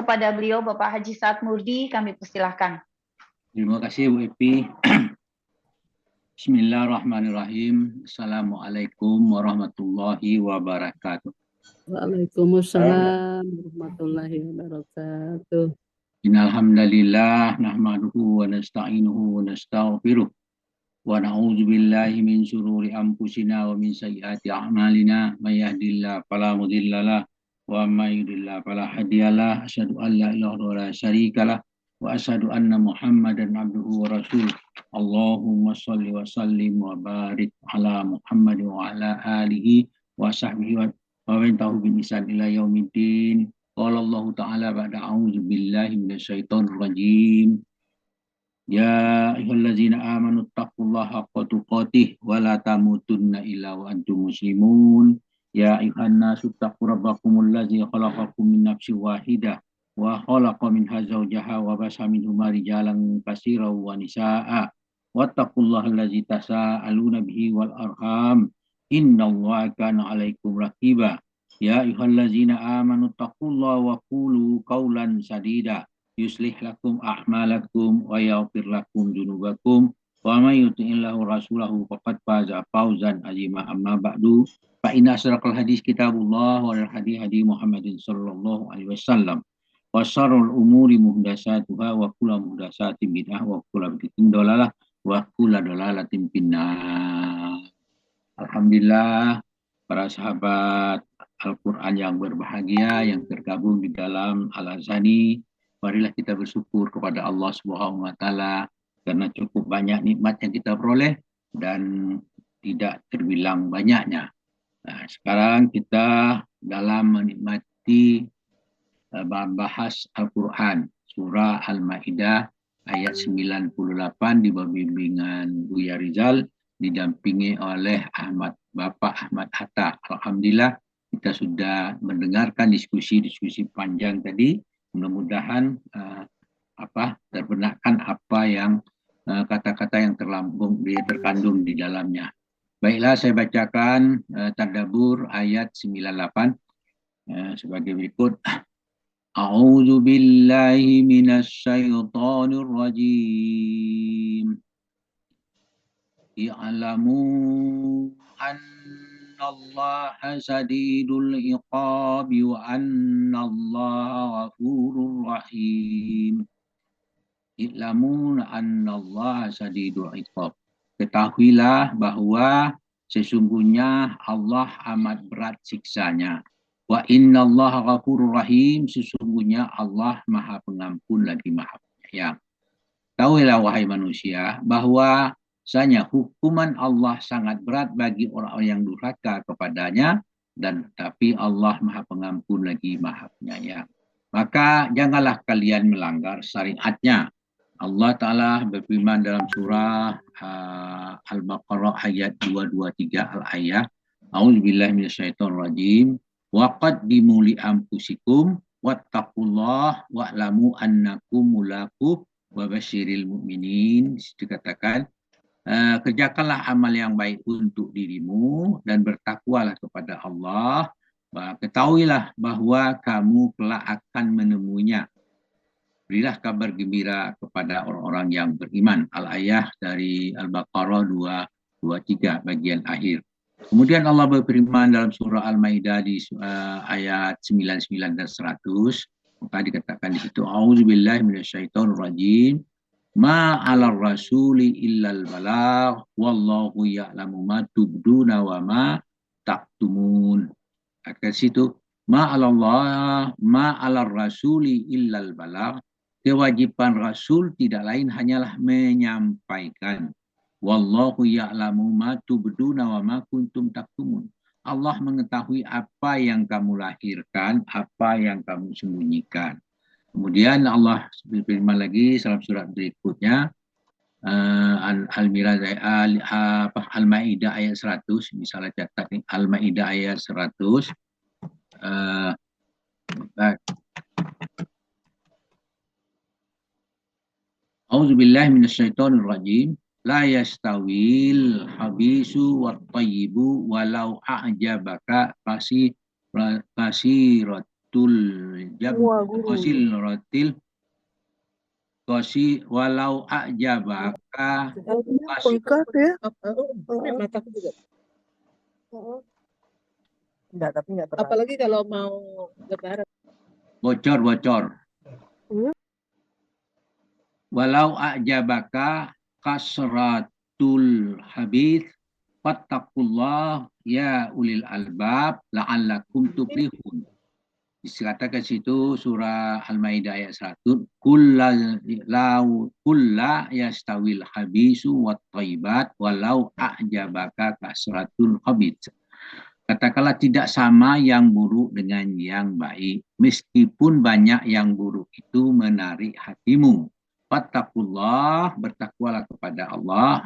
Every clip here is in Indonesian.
kepada beliau Bapak Haji Saad Murdi, kami persilahkan. Terima kasih Bu Epi. Bismillahirrahmanirrahim. Assalamualaikum warahmatullahi wabarakatuh. Waalaikumsalam warahmatullahi wabarakatuh. Innalhamdalillah nahmaduhu wa nasta'inuhu wa nastaghfiruh wa na'udzu billahi min syururi anfusina wa min sayyiati a'malina may yahdihillahu fala mudhillalah wa may yudlil fala hadiyalah. Asyhadu an la ilaha illallah wa la syarikalah wa asyhadu anna Muhammadan abduhu wa rasuluh. Allahumma shalli wa sallim wa barik ala Muhammad wa ala alihi wa sahbihi wa man tabi'ahum bi ihsan ila yaumiddin. Qala Allah Ta'ala ba'da a'udzu billahi minasyaitonir rajim. Ya ayyuhallazina amanu taqullaha haqqa tuqatih wa la tamutunna illa wa antum muslimun. Ya ayyuhan nasu taqu rabbakumul ladzi khalaqakum min nafsin wahidah wa khalaqa minha zawjaha wa basa minhuma rijalan katsiran wa nisaa'a wattaqullaha allazi tasaaluna bihi wal arham innallaha kana 'alaikum raqiba. Ya ayyuhallazina amanu taqullaha wa qulu qawlan sadida yuslih lakum a'malakum wa yaghfir lakum dzunubakum wa may yuti'illahu rasulahu faqad faza fawzan 'azima. Amma ba'du fa inna asraqal hadis kitabullah wa hadi Muhammadin sallallahu alaihi wasallam wa syarrul umuri muhdatsatuha wa kullu muhdatsatin bid'ah wa kullu bid'atin dhalalah wa kullu dhalalatin finnar. Alhamdulillah, para sahabat Al-Quran yang berbahagia yang tergabung di dalam Al-Azhani, marilah kita bersyukur kepada Allah Subhanahu wa Ta'ala karena cukup banyak nikmat yang kita peroleh dan tidak terbilang banyaknya. Nah, sekarang kita dalam menikmati bahas Al-Quran, surah Al-Maidah ayat 98 di bawah bimbingan Buya Rizal, didampingi oleh Bapak Ahmad Hatta. Alhamdulillah kita sudah mendengarkan diskusi panjang tadi. Mudah-mudahan terbenakkan apa yang kata-kata yang terkandung di dalamnya. Baiklah, saya bacakan tadabbur ayat 98 sebagai berikut. A'udzu billahi minasy syaithanir rajim. I'lamu annallaha sadidul iqabi wa annallaha ghafurur rahim. I'lamu annallaha sadidul iqab. Ketahuilah bahwa sesungguhnya Allah amat berat siksanya. Wa innallaha ghafurur rahim, sesungguhnya Allah Maha Pengampun lagi Maha Penyayang. Tahuilah wahai manusia bahwa sanya hukuman Allah sangat berat bagi orang-orang yang durhaka kepadanya, dan tapi Allah Maha Pengampun lagi Maha Penyayang. Maka janganlah kalian melanggar syariatnya. Allah Ta'ala berfirman dalam surah Al-Baqarah ayat 223 al-ayah. A'udzubillahi minasyaitonirrajim. Wa qaddimu li anfusikum wattaqullah wa'lamu annakum mulaqu wa basyiril mu'minin. Dikatakan, kerjakanlah amal yang baik untuk dirimu dan bertakwalah kepada Allah. Ketahuilah bahwa kamu kelak akan menemuinya. Berilah kabar gembira kepada orang-orang yang beriman. Al-ayah dari Al-Baqarah 223 bagian akhir. Kemudian Allah berfirman dalam surah Al-Maidah di ayat 99 dan 100. Maka dikatakan di situ, A'udzubillahi minasyaitonir rajim. Ma 'alar rasuli illal balagh wallahu ya'lamu ma tubduna wa ma taktumun. Di situ, ma 'alar rasuli illal balagh. Kewajiban Rasul tidak lain hanyalah menyampaikan. Wallahu ya'lamu ma tubduna wa ma kuntum taktumun. Allah mengetahui apa yang kamu lahirkan, apa yang kamu sembunyikan. Kemudian Allah berfirman lagi dalam surat berikutnya, Al-Maidah ayat 100, misalnya catat Al-Maidah ayat 100. A'udzubillahi minasyaitonir rajim. La yastawil habisu wat thayyibu walau a'jabaka kasirat Wah, guru. Kosi walau a'jabaka Pengkat ya. Mataku juga. Enggak, tapi enggak terlalu. Apalagi kalau mau lebaran. bocor. Walau a'jabaka kasratul habith fattaqullah ya ulil albab la'allakum tuflihun. Dikatakan situ surah Al-Maidah ayat 100, kulla yastawil habisu wat thayyibat walau a'jabaka kasratul habith. Katakanlah tidak sama yang buruk dengan yang baik, meskipun banyak yang buruk itu menarik hatimu. Fattaqullah, bertakwalah kepada Allah.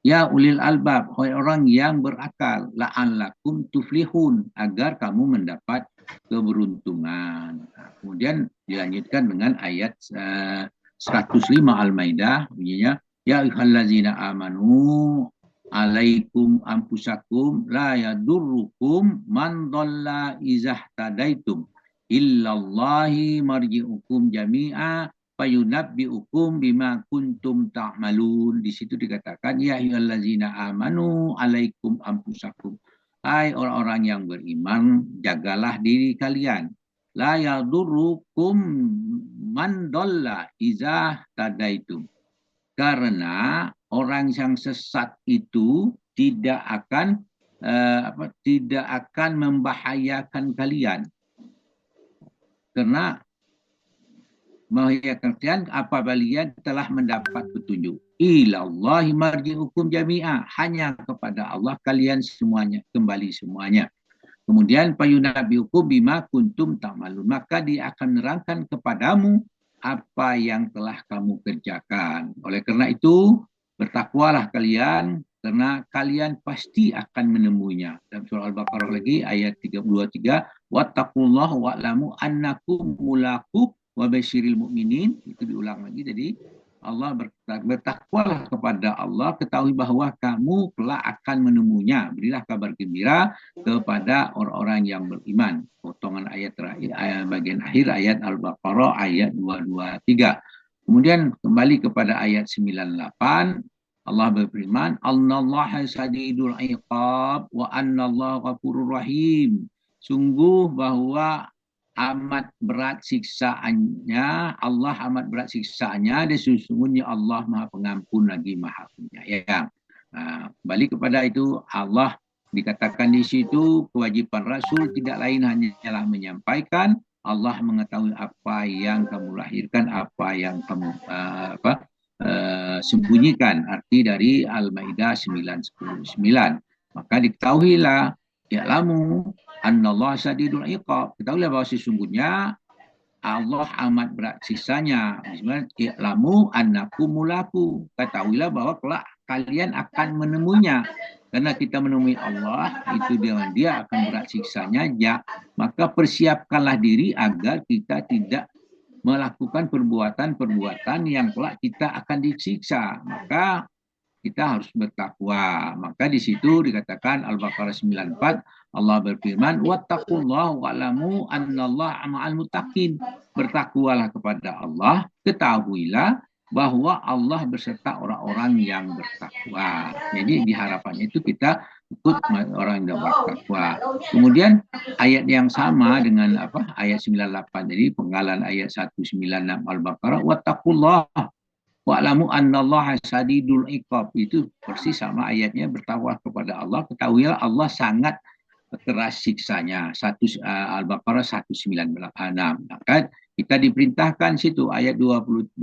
Ya ulil albab, orang yang berakal, la'allakum tuflihun, agar kamu mendapat keberuntungan. Kemudian dilanjutkan dengan ayat 105 Al-Maidah, bunyinya, ya ayyuhallazina amanu alaikum anfusakum la yadurrukum man dhalla izah tadaitum illallahi marji'ukum jami'a fayunabbi'ukum bima kuntum ta'malun. Di situ dikatakan ya ayyuhallazina amanu alaikum anfusakum. Hai orang-orang yang beriman, jagalah diri kalian. La yadurrukum man dhalla izah tadaitum. Karena orang yang sesat itu tidak akan membahayakan kalian. Karena membahayakan kalian apabila kalian telah mendapat petunjuk. Ilallahi marji'ukum jami'a, hanya kepada Allah kalian semuanya, kembali semuanya. Kemudian payunabbiukum bima kuntum ta'malun, maka dia akan menerangkan kepadamu apa yang telah kamu kerjakan. Oleh karena itu, bertakwalah kalian, karena kalian pasti akan menemuinya. Dalam surah Al-Baqarah lagi, ayat 23, wattaqullah wa'lamu annakum mulaku wa basyiril mu'minin. Itu diulang lagi, jadi Allah bertakwalah kepada Allah, ketahui bahwa kamu telah akan menemunya. Berilah kabar gembira kepada orang-orang yang beriman. Potongan ayat terakhir, bagian akhir ayat Al-Baqarah ayat 223. Kemudian kembali kepada ayat 98, Allah berfirman, Allaha sadidul iqab wa annallaha ghafurur rahim. Sungguh bahwa amat berat siksaannya, Allah amat berat siksaannya, dan sesungguhnya Allah Maha Pengampun lagi Maha Penyayang. Kembali kepada itu, Allah dikatakan di situ kewajiban Rasul tidak lain hanyalah menyampaikan. Allah mengetahui apa yang kamu lahirkan, apa yang kamu sembunyikan. Arti dari Al-Maidah 9:9. Maka diketahuilah, ya'lamu annallaha sadidul iqab. Ketahuilah bahwa sesungguhnya Allah amat berat siksanya. Ya'lamu annakum mulaku. Ketahuilah bahwa kelak kalian akan menemuinya. Karena kita menemui Allah, itu dengan dia akan berat siksanya. Ya, maka persiapkanlah diri agar kita tidak melakukan perbuatan-perbuatan yang kelak kita akan disiksa. Maka kita harus bertakwa. Maka di situ dikatakan Al-Baqarah 94, Allah berfirman, wattaqullaha wa'lamu annallaha ma'al muttaqin. Bertakwalah kepada Allah, ketahuilah bahwa Allah beserta orang-orang yang bertakwa. Jadi diharapannya itu kita ikut orang yang bertakwa. Kemudian ayat yang sama dengan ayat 98, jadi penggalan ayat 196 Al-Baqarah, wattaqullaha wa'lamu annallaha sadidul iqab. Itu persis sama ayatnya, bertakwa kepada Allah, ketahuilah Allah sangat keras siksanya. Al-Baqarah 196. Maka kita diperintahkan situ ayat 203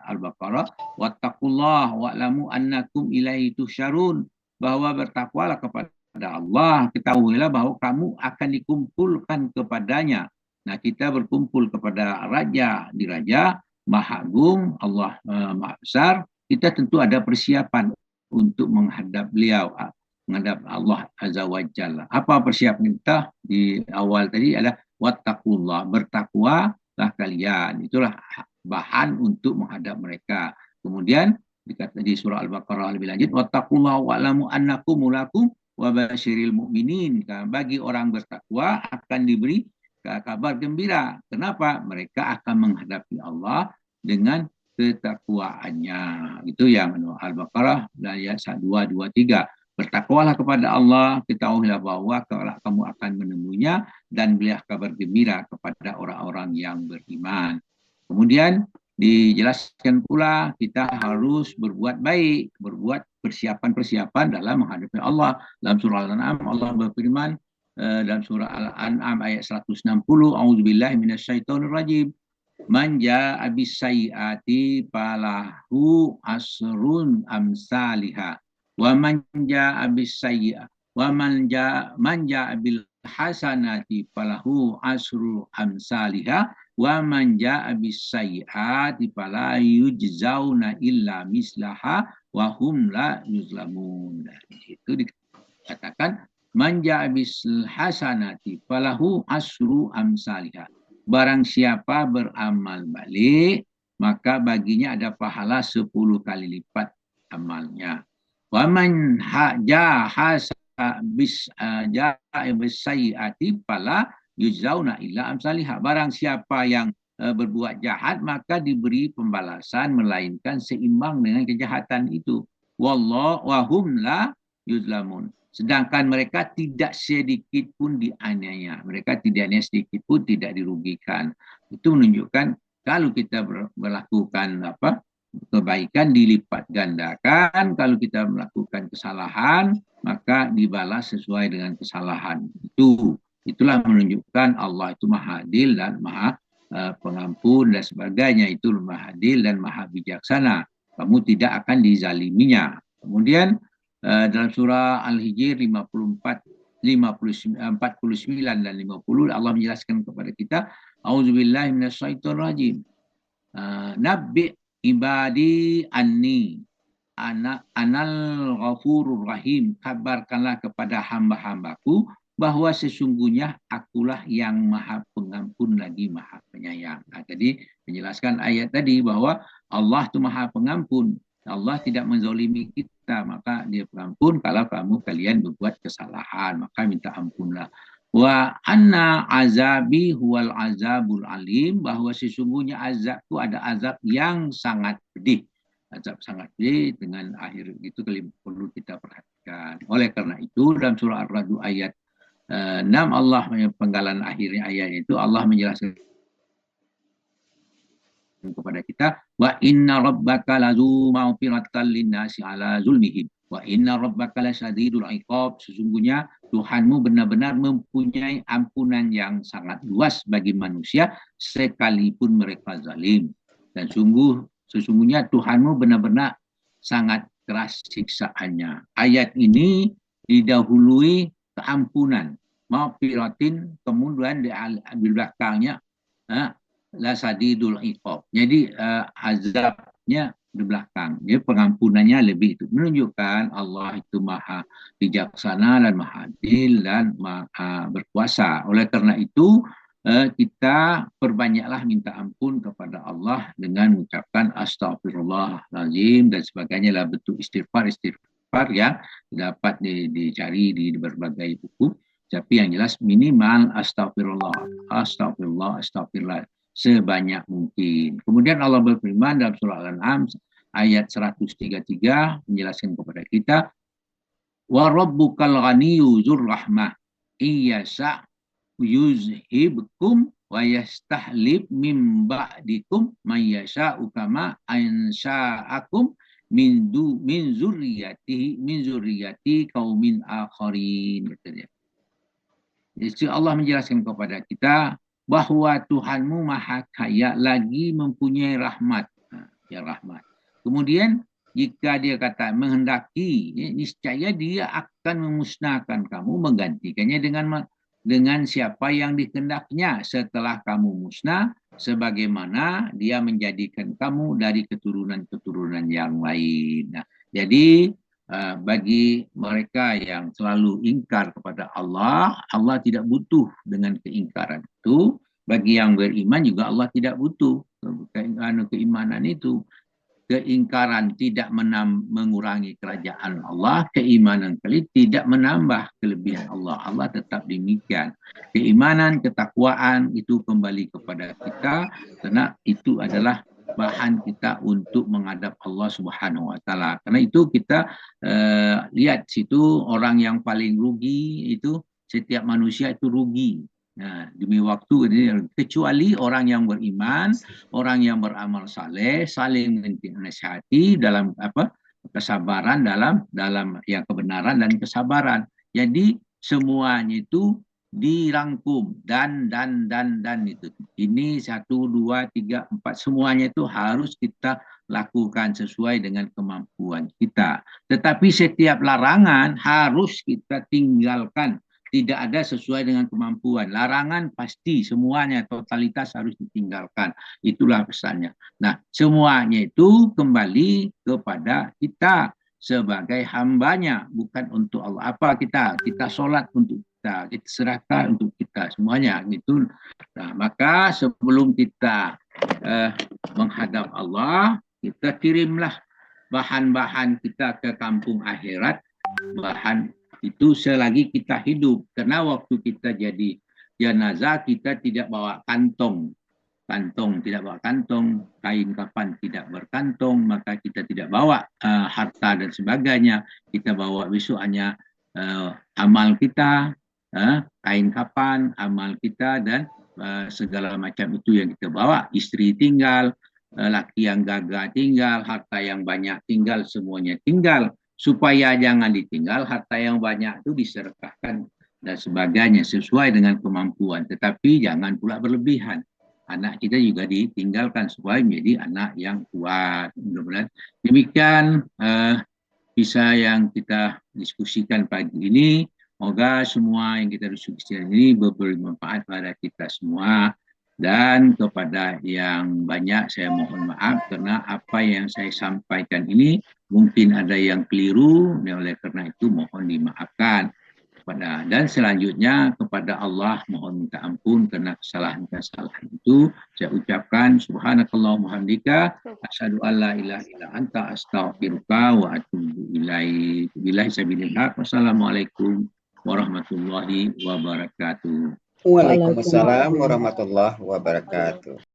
Al-Baqarah, wattaqullah wa'lamu annakum ilaihi tuhsyarun, bahwa bertakwalah kepada Allah, ketahuilah bahwa kamu akan dikumpulkan kepadanya. Nah, kita berkumpul kepada Raja di Raja Maha Agung, Allah Maha Besar. Kita tentu ada persiapan untuk menghadap beliau, menghadap Allah Azza wa Jalla. Apa persiapan kita di awal tadi adalah wattaqullah, bertakwalah kalian. Itulah bahan untuk menghadap mereka. Kemudian dikata di surah Al-Baqarah lebih lanjut, wattaqullah wa'lamu annakum mulaku wa basyiril mu'minin. Bagi orang bertakwa akan diberi kabar gembira. Kenapa? Mereka akan menghadapi Allah dengan ketakwaannya. Itu yang Al-Baqarah ayat 223. Bertakwalah kepada Allah, ketahuilah bahwa kamu akan menemuinya dan berilah kabar gembira kepada orang-orang yang beriman. Kemudian dijelaskan pula kita harus berbuat baik, berbuat persiapan-persiapan dalam menghadapi Allah. Dalam surah Al-An'am Allah berfirman dalam surah Al-An'am ayat 160, A'udzubillahi minasyaitonirrajim. Man jaa'a bis-sayyi'ati falahu asrun amsalihha wa man jaa'a bis-sayyi'ati wa man jaa'a bil hasanati falahu asru amsalihha wa man jaa'a bis-sayyi'ati fala yujzauna illa mislaha wa hum la yuzlamun. Itu dikatakan man jaa'a bis hasanati falahu asru amsalihha. Barang siapa beramal balik, maka baginya ada pahala 10 kali lipat amalnya. Wa man jaa'a bis-sayyi'ati fala yujzauna illa amsalihha. Barang siapa yang berbuat jahat, maka diberi pembalasan melainkan seimbang dengan kejahatan itu. Wallahu wa hum la yuzlamun. Sedangkan mereka tidak sedikit pun dianiaya. Mereka tidak sedikit pun tidak dirugikan. Itu menunjukkan kalau kita melakukan kebaikan dilipat gandakan. Kalau kita melakukan kesalahan, maka dibalas sesuai dengan kesalahan. Itulah menunjukkan Allah itu maha adil dan maha pengampun dan sebagainya. Itu maha adil dan maha bijaksana. Kamu tidak akan dizaliminya. Kemudian dalam surah Al-Hijr 49 dan 50 Allah menjelaskan kepada kita, A'udzubillahi minasyaitonirrajim. Nabbi ibadi anni anal ghafurur rahim. Kabarkanlah kepada hamba-hambaku bahwa sesungguhnya akulah yang maha pengampun lagi maha penyayang. Jadi menjelaskan ayat tadi bahwa Allah itu maha pengampun. Allah tidak menzalimi kita, maka dia pengampun. Kalau kalian berbuat kesalahan, maka minta ampunlah. Wa anna azabi huwal azabul alim, bahwa sesungguhnya azabku ada azab yang sangat pedih. Azab sangat pedih dengan akhir itu perlu kita perhatikan. Oleh karena itu dalam surah Ar-Ra'd ayat 6 Allah penggalan akhirnya ayat itu Allah menjelaskan kepada kita, wa inna rabbaka lazu ma'firatan linnasi ala zulmihim wa inna rabbaka lasyadidul iqab. Sesungguhnya Tuhanmu benar-benar mempunyai ampunan yang sangat luas bagi manusia sekalipun mereka zalim. Dan sesungguhnya Tuhanmu benar-benar sangat keras siksaannya. Ayat ini didahului keampunan, ma'firatin, kemudian di belakangnya la sadidul iqab. Jadi azabnya di belakang. Jadi pengampunannya lebih itu. Menunjukkan Allah itu maha bijaksana dan maha adil dan maha berkuasa. Oleh karena itu kita perbanyaklah minta ampun kepada Allah dengan mengucapkan astagfirullahaladzim dan sebagainya lah, bentuk istighfar yang dapat dicari di berbagai buku. Tapi yang jelas minimal astagfirullah sebanyak mungkin. Kemudian Allah berfirman dalam surah Al-An'am ayat 133 menjelaskan kepada kita, wa rabbukal ghaniyyu dzur rahmah iyasa yuzhibkum wa yastahlib min ba'dikum may yasha'u kama ansha'akum min zurriyati qaumin akharin. Jadi Allah menjelaskan kepada kita bahwa Tuhanmu maha kaya lagi mempunyai rahmat. Ya rahmat. Kemudian jika dia kata menghendaki, niscaya dia akan memusnahkan kamu, menggantikannya dengan siapa yang dikehendaknya setelah kamu musnah, sebagaimana dia menjadikan kamu dari keturunan-keturunan yang lain. Nah, jadi bagi mereka yang selalu ingkar kepada Allah, Allah tidak butuh dengan keingkaran itu. Bagi yang beriman juga Allah tidak butuh keimanan itu. keingkaran tidak mengurangi kerajaan Allah, keimanan kali tidak menambah kelebihan Allah. Allah tetap demikian. Keimanan, ketakwaan itu kembali kepada kita, karena itu adalah bahan kita untuk menghadap Allah Subhanahu wa taala. Karena itu kita lihat situ orang yang paling rugi itu setiap manusia itu rugi. Nah, demi waktu ini, kecuali orang yang beriman, orang yang beramal saleh, saling menasihati dalam kesabaran, dalam yang kebenaran dan kesabaran. Jadi semuanya itu dirangkum dan itu. Ini 1, 2, 3, 4 semuanya itu harus kita lakukan sesuai dengan kemampuan kita. Tetapi setiap larangan harus kita tinggalkan. Tidak ada sesuai dengan kemampuan. Larangan pasti semuanya totalitas harus ditinggalkan. Itulah pesannya. Nah, semuanya itu kembali kepada kita sebagai hambanya, bukan untuk Allah. Apa kita sholat untuk kita serahkan untuk kita semuanya gitu. Nah, maka sebelum kita menghadap Allah, kita kirimlah bahan-bahan kita ke kampung akhirat. Bahan itu selagi kita hidup, karena waktu kita jadi jenazah kita tidak bawa kantong, tidak bawa kantong, kain kafan tidak berkantong, maka kita tidak bawa harta dan sebagainya. Kita bawa besok hanya amal kita, kain kafan, amal kita, dan segala macam itu yang kita bawa. Istri tinggal, laki yang gagah tinggal, harta yang banyak tinggal, semuanya tinggal. Supaya jangan ditinggal, harta yang banyak itu disedekahkan dan sebagainya sesuai dengan kemampuan. Tetapi jangan pula berlebihan. Anak kita juga ditinggalkan supaya menjadi anak yang kuat. Mudah-mudahan demikian bisa yang kita diskusikan pagi ini. Semoga semua yang kita diskusikan ini memberi manfaat pada kita semua. Dan kepada yang banyak saya mohon maaf karena apa yang saya sampaikan ini mungkin ada yang keliru, oleh karena itu mohon dimaafkan. Dan selanjutnya kepada Allah mohon minta ampun karena kesalahan-kesalahan itu. Saya ucapkan subhanakallahumma hamdika asyhadu an la ilaha illa anta astaghfiruka wa atubu ilaik. Billahi sabilil haq. Wassalamualaikum warahmatullahi wabarakatuh. Waalaikumsalam warahmatullahi wabarakatuh.